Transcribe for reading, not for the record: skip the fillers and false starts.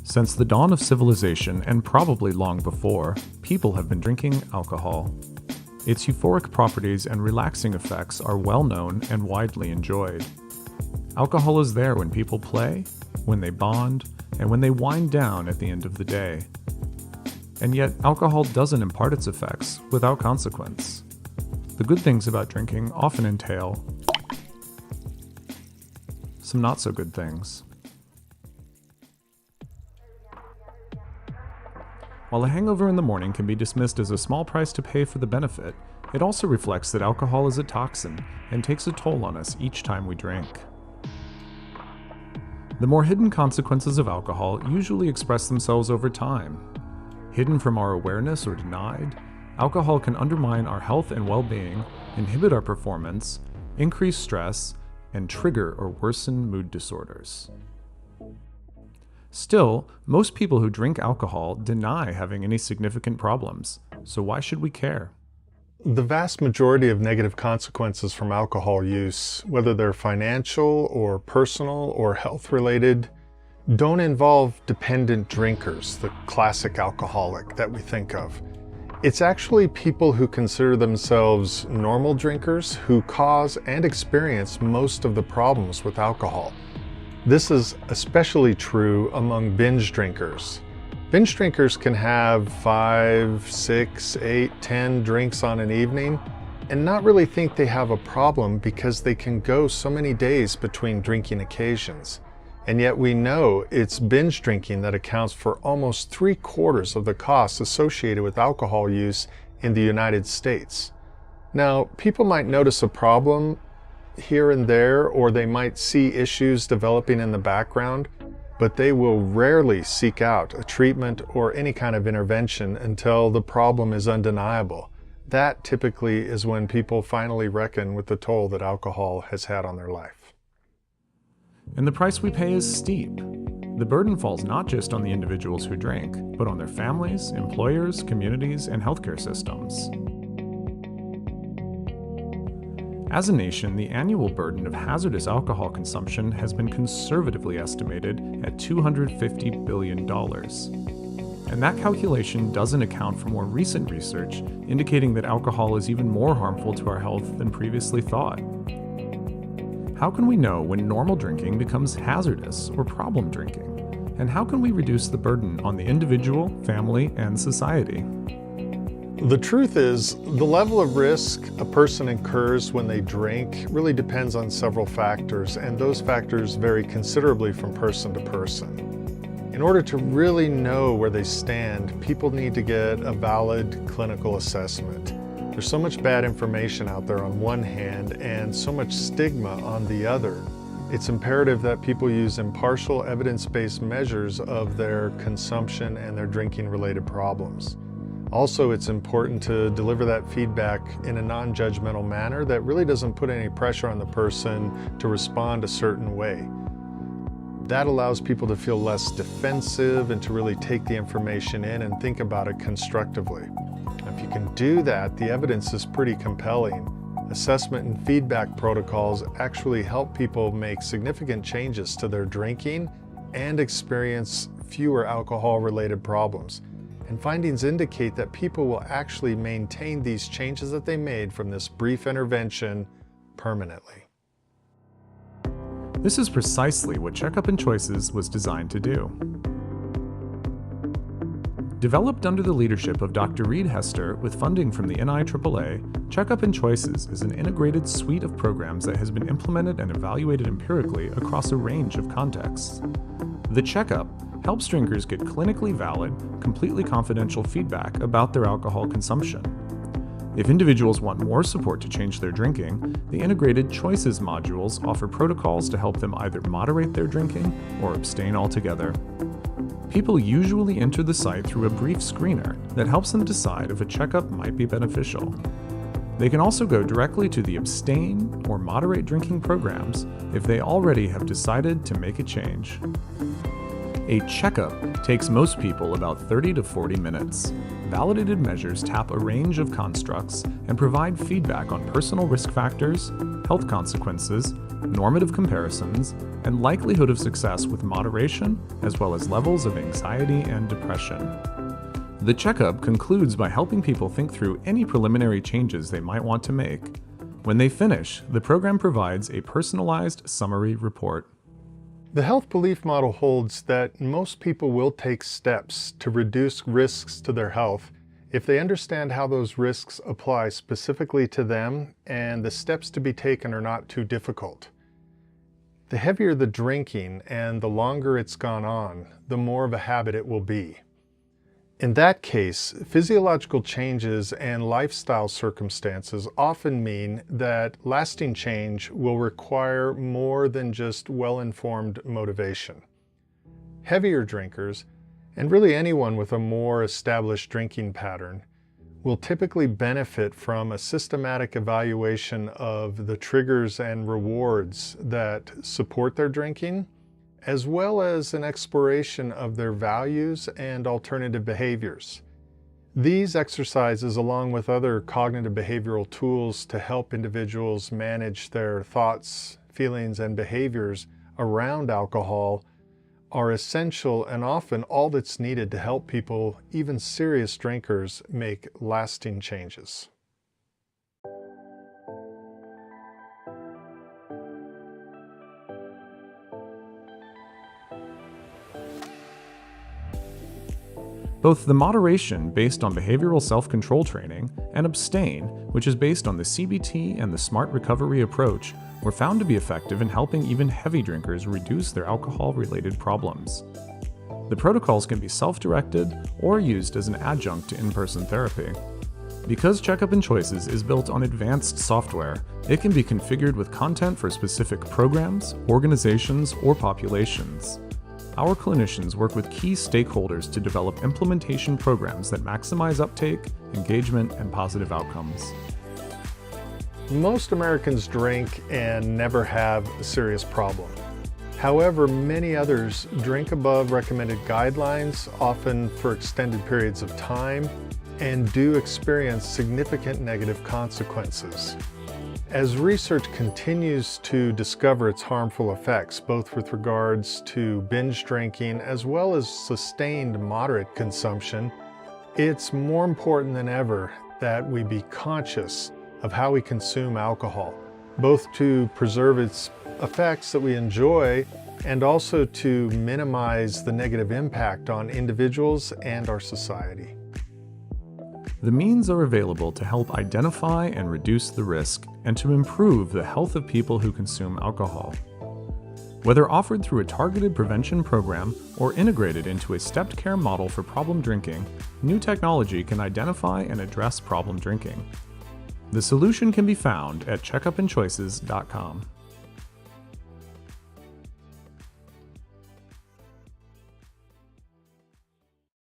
Since the dawn of civilization, and probably long before, people have been drinking alcohol. Its euphoric properties and relaxing effects are well known and widely enjoyed. Alcohol is there when people play, when they bond, and when they wind down at the end of the day. And yet, alcohol doesn't impart its effects without consequence. The good things about drinking often entail some not so good things. While a hangover in the morning can be dismissed as a small price to pay for the benefit, it also reflects that alcohol is a toxin and takes a toll on us each time we drink. The more hidden consequences of alcohol usually express themselves over time. Hidden from our awareness or denied, alcohol can undermine our health and well-being, inhibit our performance, increase stress, and trigger or worsen mood disorders. Still, most people who drink alcohol deny having any significant problems, so why should we care? The vast majority of negative consequences from alcohol use, whether they're financial or personal or health-related, don't involve dependent drinkers, the classic alcoholic that we think of. It's actually people who consider themselves normal drinkers who cause and experience most of the problems with alcohol. This is especially true among binge drinkers. Binge drinkers can have 5, 6, 8, 10 drinks on an evening and not really think they have a problem because they can go so many days between drinking occasions. And yet we know it's binge drinking that accounts for almost 3/4 of the costs associated with alcohol use in the United States. Now, people might notice a problem here and there, or they might see issues developing in the background, but they will rarely seek out a treatment or any kind of intervention until the problem is undeniable. That typically is when people finally reckon with the toll that alcohol has had on their life. And the price we pay is steep. The burden falls not just on the individuals who drink, but on their families, employers, communities, and healthcare systems. As a nation, the annual burden of hazardous alcohol consumption has been conservatively estimated at $250 billion. And that calculation doesn't account for more recent research indicating that alcohol is even more harmful to our health than previously thought. How can we know when normal drinking becomes hazardous or problem drinking? And how can we reduce the burden on the individual, family, and society? The truth is, the level of risk a person incurs when they drink really depends on several factors, and those factors vary considerably from person to person. In order to really know where they stand, people need to get a valid clinical assessment. There's so much bad information out there on one hand and so much stigma on the other. It's imperative that people use impartial, evidence-based measures of their consumption and their drinking-related problems. Also, it's important to deliver that feedback in a non-judgmental manner that really doesn't put any pressure on the person to respond a certain way. That allows people to feel less defensive and to really take the information in and think about it constructively. If you can do that, the evidence is pretty compelling. Assessment and feedback protocols actually help people make significant changes to their drinking and experience fewer alcohol-related problems. And findings indicate that people will actually maintain these changes that they made from this brief intervention permanently. This is precisely what CheckUp Choices was designed to do. Developed under the leadership of Dr. Reed Hester with funding from the NIAAA, CheckUp Choices is an integrated suite of programs that has been implemented and evaluated empirically across a range of contexts. The CheckUp helps drinkers get clinically valid, completely confidential feedback about their alcohol consumption. If individuals want more support to change their drinking, the integrated Choices modules offer protocols to help them either moderate their drinking or abstain altogether. People usually enter the site through a brief screener that helps them decide if a checkup might be beneficial. They can also go directly to the abstain or moderate drinking programs if they already have decided to make a change. A checkup takes most people about 30 to 40 minutes. Validated measures tap a range of constructs and provide feedback on personal risk factors, health consequences, normative comparisons, and likelihood of success with moderation, as well as levels of anxiety and depression. The checkup concludes by helping people think through any preliminary changes they might want to make. When they finish, the program provides a personalized summary report. The health belief model holds that most people will take steps to reduce risks to their health if they understand how those risks apply specifically to them and the steps to be taken are not too difficult. The heavier the drinking and the longer it's gone on, the more of a habit it will be. In that case, physiological changes and lifestyle circumstances often mean that lasting change will require more than just well-informed motivation. Heavier drinkers, and really anyone with a more established drinking pattern, will typically benefit from a systematic evaluation of the triggers and rewards that support their drinking, as well as an exploration of their values and alternative behaviors. These exercises, along with other cognitive behavioral tools to help individuals manage their thoughts, feelings, and behaviors around alcohol, are essential and often all that's needed to help people, even serious drinkers, make lasting changes. Both the moderation, based on behavioral self-control training, and abstain, which is based on the CBT and the SMART recovery approach, were found to be effective in helping even heavy drinkers reduce their alcohol-related problems. The protocols can be self-directed or used as an adjunct to in-person therapy. Because CheckUp Choices is built on advanced software, it can be configured with content for specific programs, organizations, or populations. Our clinicians work with key stakeholders to develop implementation programs that maximize uptake, engagement, and positive outcomes. Most Americans drink and never have a serious problem. However, many others drink above recommended guidelines, often for extended periods of time, and do experience significant negative consequences. As research continues to discover its harmful effects, both with regards to binge drinking as well as sustained moderate consumption, it's more important than ever that we be conscious of how we consume alcohol, both to preserve its effects that we enjoy and also to minimize the negative impact on individuals and our society. The means are available to help identify and reduce the risk and to improve the health of people who consume alcohol. Whether offered through a targeted prevention program or integrated into a stepped care model for problem drinking, new technology can identify and address problem drinking. The solution can be found at checkupandchoices.com.